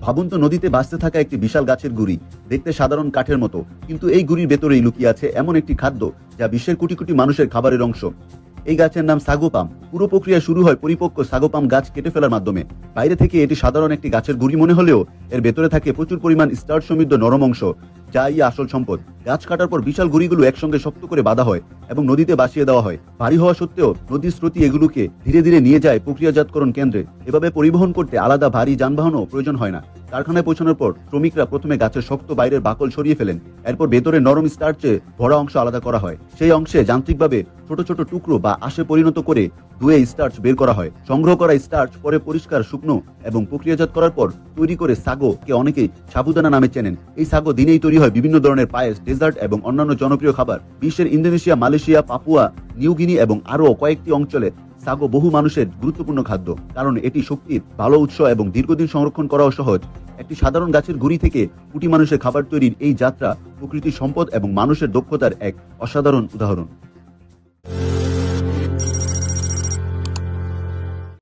ভাবুন তো, নদীতে ভাসতে থাকা একটি বিশাল গাছের গুড়ি, দেখতে সাধারণ কাঠের মতো, কিন্তু এই গুড়ির ভেতরেই লুকিয়ে আছে এমন একটি খাদ্য যা বিশ্বের কোটি কোটি মানুষের খাবারের অংশ। এই গাছের নাম সাগো পাম। পুরো প্রক্রিয়া শুরু হয় পরিপক্ক সাগো পাম গাছ কেটে ফেলার মাধ্যমে। বাইরে থেকে এটি সাধারণ একটি গাছের গুড়ি মনে হলেও এর ভেতরে থাকে প্রচুর পরিমাণ স্টার্চ সমৃদ্ধ নরম অংশ, যা আসল সম্পদ। গাছ কাটার পর বিশাল গুড়িগুলো একসঙ্গে শক্ত করে বাঁধা হয় এবং নদীতে ভাসিয়ে দেওয়া হয়। ভারী হওয়া সত্ত্বেও নদীর স্রোতই এগুলোকে ধীরে ধীরে নিয়ে যায় প্রক্রিয়াজাতকরণ কেন্দ্রে। এভাবে পরিবহন করতে আলাদা ভারী যানবাহনও প্রয়োজন হয় না। কারখানায় পৌঁছানোর পর শ্রমিকরা প্রথমে গাছের শক্ত বাইরের বাকল সরিয়ে ফেলেন। এরপর ভেতরে নরম স্টার্চে ভরা অংশ আলাদা করা হয়। সেই অংশে যান্ত্রিকভাবে ছোট ছোট টুকরো বা আঁশে পরিণত করে ধুয়ে স্টার্চ বের করা হয়। সংগ্রহ করা স্টার্চ পরে পরিষ্কার, শুকনো এবং প্রক্রিয়াজাত করার পর তৈরি করে সাগো, কে অনেকেই সাবুদানা নামে চেনেন। এই সাগো দিনেই তৈরি হয় বিভিন্ন ধরনের পায়েস, ডেজার্ট এবং অন্যান্য জনপ্রিয় খাবার। বিশ্বের Indonesia, Malaysia, Papua New Guinea এবং আরও কয়েকটি অঞ্চলে সাগো বহু মানুষের গুরুত্বপূর্ণ খাদ্য, কারণ এটি শক্তির ভালো উৎস এবং দীর্ঘদিন সংরক্ষণ করাও সহজ। একটি সাধারণ গাছের গুঁড়ি থেকে কোটি মানুষের খাবার তৈরির এই যাত্রা প্রকৃতির সম্পদ এবং মানুষের দক্ষতার এক অসাধারণ উদাহরণ।